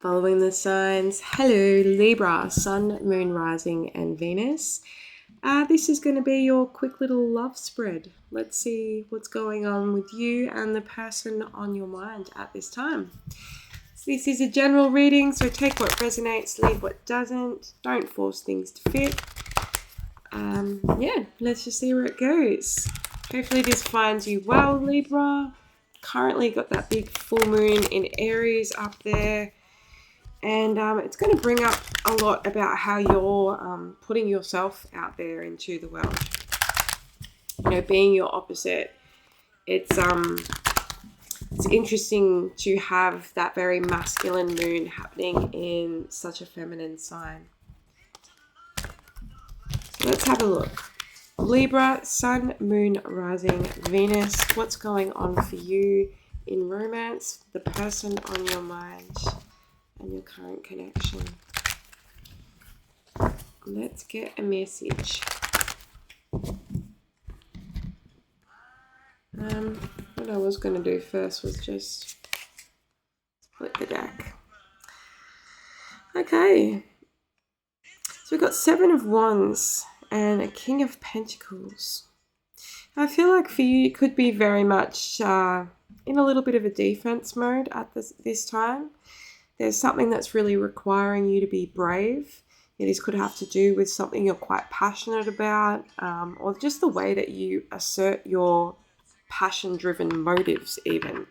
Following the signs, hello Libra, Sun, Moon, Rising, and Venus. This is going to be your quick little love spread. Let's see what's going on with you and the person on your mind at this time. This is a general reading, so take what resonates, leave what doesn't. Don't force things to fit. Let's just see where it goes. Hopefully this finds you well, Libra. Currently got that big full moon in Aries up there. And it's going to bring up a lot about how you're putting yourself out there into the world. You know, being your opposite. It's interesting to have that very masculine moon happening in such a feminine sign. So let's have a look. Libra, Sun, Moon, Rising, Venus. What's going on for you in romance? The person on your mind and your current connection. Let's get a message. What I was going to do first was just split the deck. Okay. So we've got 7 of Wands and a King of Pentacles. I feel like for you, it could be very much in a little bit of a defense mode at this time. There's something that's really requiring you to be brave. This could have to do with something you're quite passionate about, or just the way that you assert your passion-driven motives even.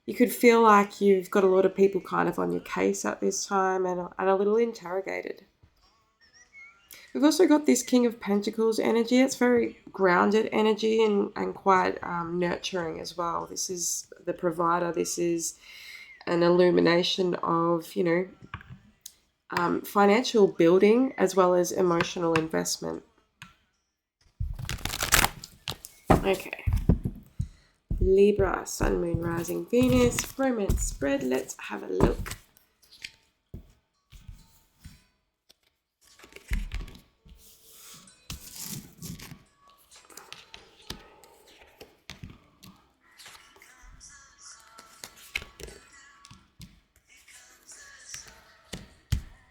You could feel like you've got a lot of people kind of on your case at this time and a little interrogated. We've also got this King of Pentacles energy. It's very grounded energy and quite nurturing as well. This is the provider. This is an illumination of, financial building as well as emotional investment. Okay. Libra, Sun, Moon, Rising, Venus, romance spread. Let's have a look.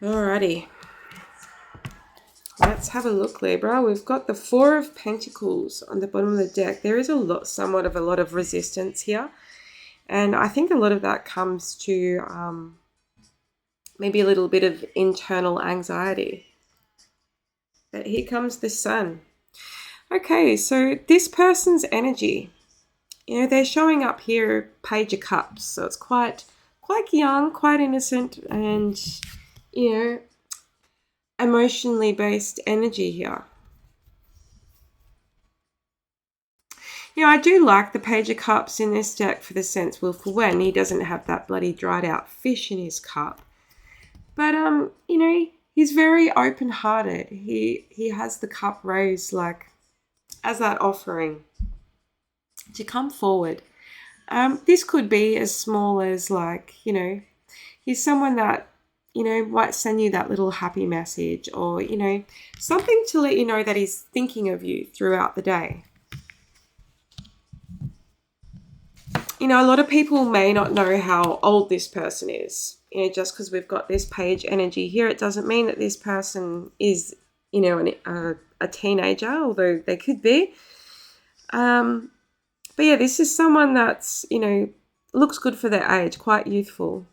Alrighty. Let's have a look, Libra. We've got the 4 of Pentacles on the bottom of the deck. There is somewhat of a lot of resistance here. And I think a lot of that comes to maybe a little bit of internal anxiety. But here comes the Sun. Okay, so this person's energy, they're showing up here, Page of Cups. So it's quite young, quite innocent, and emotionally based energy here. I do like the Page of Cups in this deck for the sense, well, for when he doesn't have that bloody dried out fish in his cup. But, he's very open-hearted. He has the cup raised like as that offering to come forward. This could be as small as he's someone that might send you that little happy message or, something to let you know that he's thinking of you throughout the day. A lot of people may not know how old this person is. Just because we've got this page energy here, it doesn't mean that this person is, a teenager, although they could be. But yeah, this is someone that's, looks good for their age, quite youthful.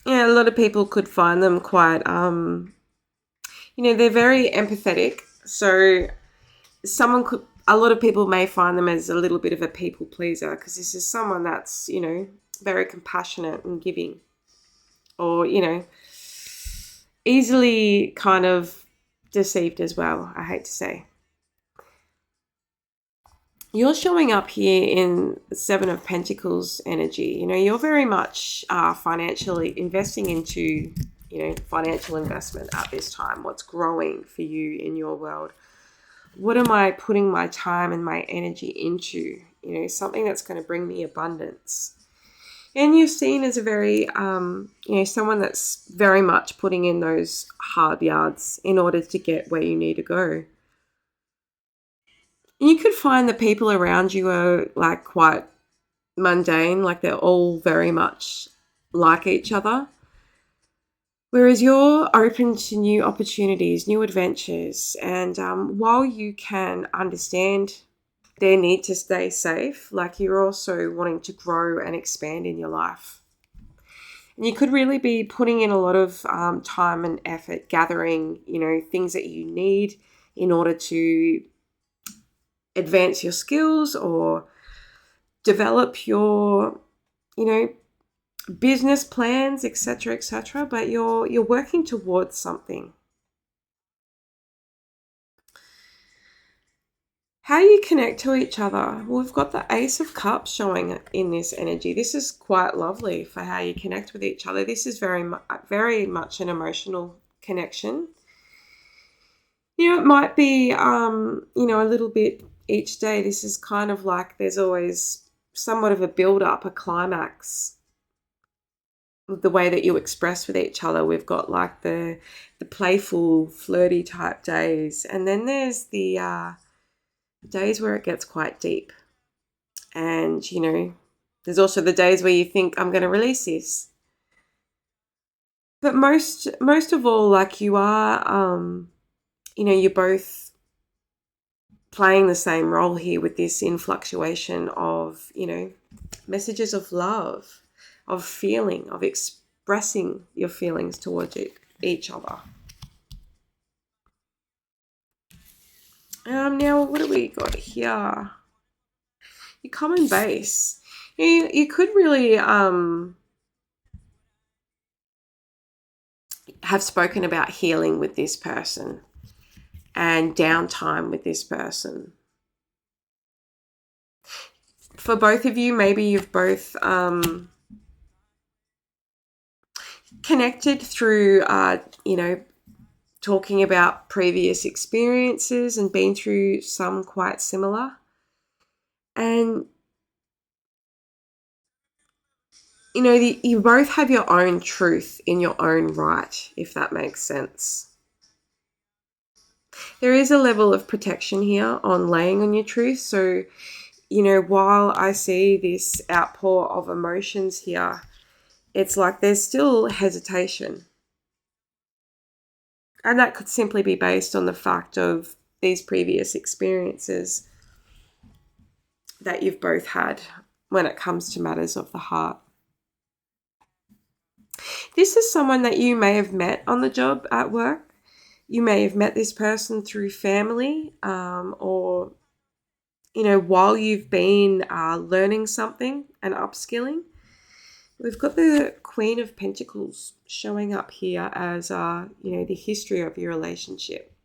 Yeah, a lot of people could find them quite, they're very empathetic. So a lot of people may find them as a little bit of a people pleaser because this is someone that's, very compassionate and giving or, easily kind of deceived as well, I hate to say. You're showing up here in the 7 of Pentacles energy. You're very much financially investing into, financial investment at this time. What's growing for you in your world? What am I putting my time and my energy into? Something that's going to bring me abundance. And you're seen as a very, someone that's very much putting in those hard yards in order to get where you need to go. And you could find the people around you are like quite mundane, like they're all very much like each other. Whereas you're open to new opportunities, new adventures, and while you can understand their need to stay safe, like you're also wanting to grow and expand in your life. And you could really be putting in a lot of time and effort gathering, things that you need in order to advance your skills or develop your, you know, business plans, etc., etc. But you're working towards something. How you connect to each other? Well, we've got the Ace of Cups showing in this energy. This is quite lovely for how you connect with each other. This is very much an emotional connection. It might be, a little bit each day. This is kind of like there's always somewhat of a build up, a climax with the way that you express with each other. We've got like the playful, flirty type days, and then there's the days where it gets quite deep. And, there's also the days where you think, I'm going to release this. But most of all, like you are, you're both playing the same role here with this influctuation of, messages of love, of feeling, of expressing your feelings towards each other. Now, what do we got here? Your common base. You could really have spoken about healing with this person and downtime with this person. For both of you, maybe you've both connected through, talking about previous experiences and been through some quite similar. And, you both have your own truth in your own right, if that makes sense. There is a level of protection here on laying on your truth. So, while I see this outpour of emotions here, it's like there's still hesitation. And that could simply be based on the fact of these previous experiences that you've both had when it comes to matters of the heart. This is someone that you may have met on the job at work. You may have met this person through family, or, while you've been learning something and upskilling. We've got the Queen of Pentacles showing up here as, the history of your relationship.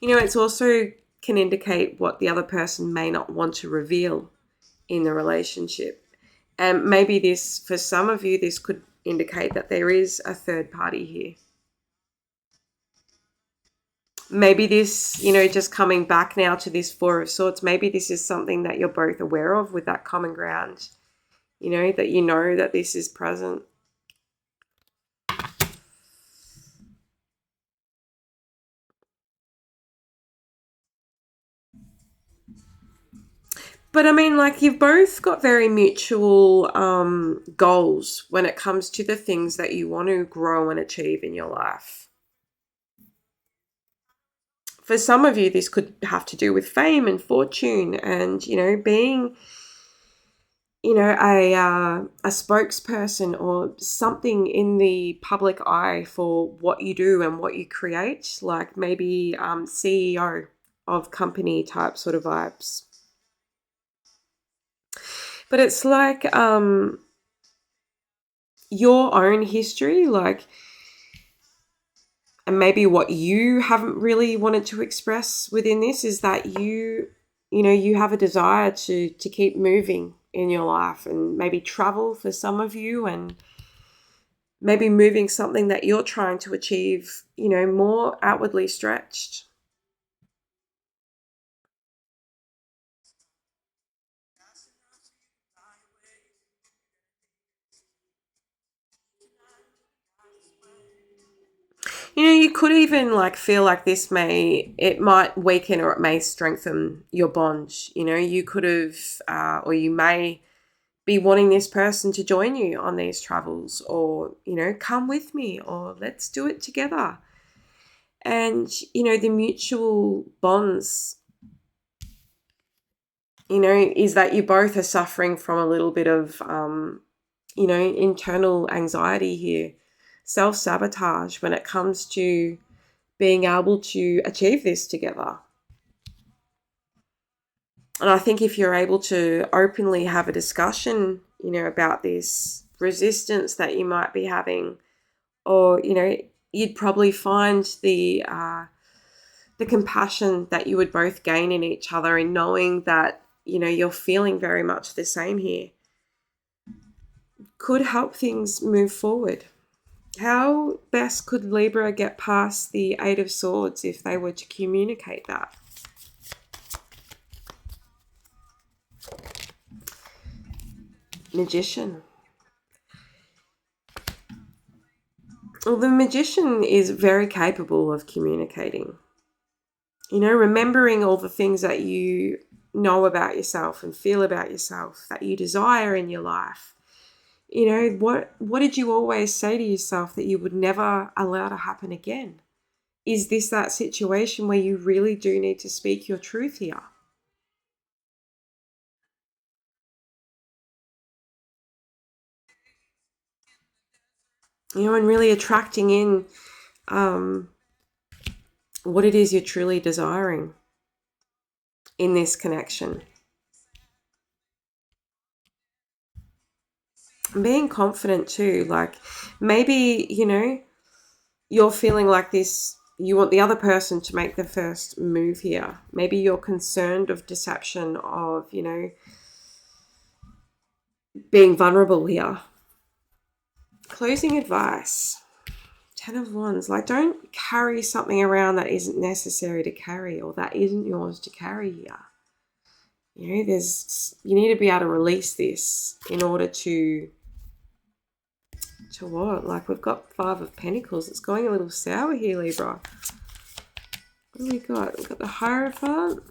It's also can indicate what the other person may not want to reveal in the relationship. And maybe this, for some of you, this could indicate that there is a third party here. Maybe this, just coming back now to this Four of Swords, maybe this is something that you're both aware of with that common ground, that this is present. But I mean, like, you've both got very mutual goals when it comes to the things that you want to grow and achieve in your life. For some of you, this could have to do with fame and fortune and, being, a spokesperson or something in the public eye for what you do and what you create, like maybe CEO of company type sort of vibes. But it's like your own history, like, and maybe what you haven't really wanted to express within this is that you have a desire to keep moving in your life and maybe travel for some of you, and maybe moving something that you're trying to achieve, more outwardly stretched. You could even like feel like it might weaken or it may strengthen your bond. You could have, or you may be wanting this person to join you on these travels, or, come with me, or let's do it together. And, the mutual bonds, is that you both are suffering from a little bit of, internal anxiety here, self-sabotage when it comes to being able to achieve this together. And I think if you're able to openly have a discussion, about this resistance that you might be having, or, you'd probably find the compassion that you would both gain in each other in knowing that, you're feeling very much the same here, could help things move forward. How best could Libra get past the Eight of Swords if they were to communicate that? Magician. Well, the Magician is very capable of communicating. Remembering all the things that you know about yourself and feel about yourself, that you desire in your life. What did you always say to yourself that you would never allow to happen again? Is this that situation where you really do need to speak your truth here? And really attracting in what it is you're truly desiring in this connection. And being confident too, like maybe, you're feeling like this, you want the other person to make the first move here. Maybe you're concerned of deception, of, being vulnerable here. Closing advice. 10 of Wands. Like, don't carry something around that isn't necessary to carry, or that isn't yours to carry here. You need to be able to release this in order to what? Like, we've got 5 of Pentacles. It's going a little sour here, Libra. What do we got? We've got the Hierophant.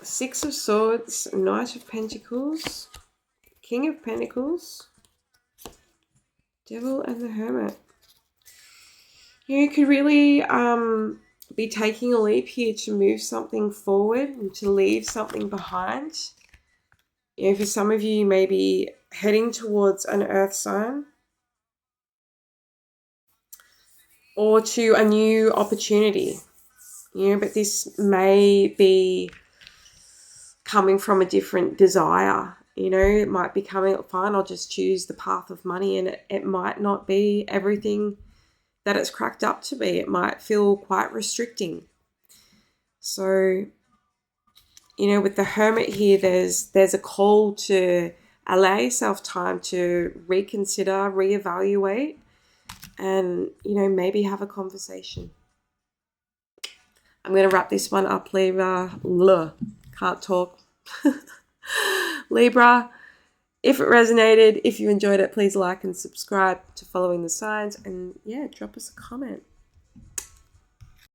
Six of Swords, Knight of Pentacles, King of Pentacles, Devil and the Hermit. You could really be taking a leap here to move something forward and to leave something behind. For some of you may be heading towards an earth sign or to a new opportunity. But this may be coming from a different desire. It might be coming, fine, I'll just choose the path of money, and it might not be everything that it's cracked up to be. It might feel quite restricting. So, with the Hermit here, there's a call to allow yourself time to reconsider, reevaluate, and, maybe have a conversation. I'm going to wrap this one up, Libra. Can't talk. Libra, if it resonated, if you enjoyed it, please like and subscribe to Following the Signs, and drop us a comment.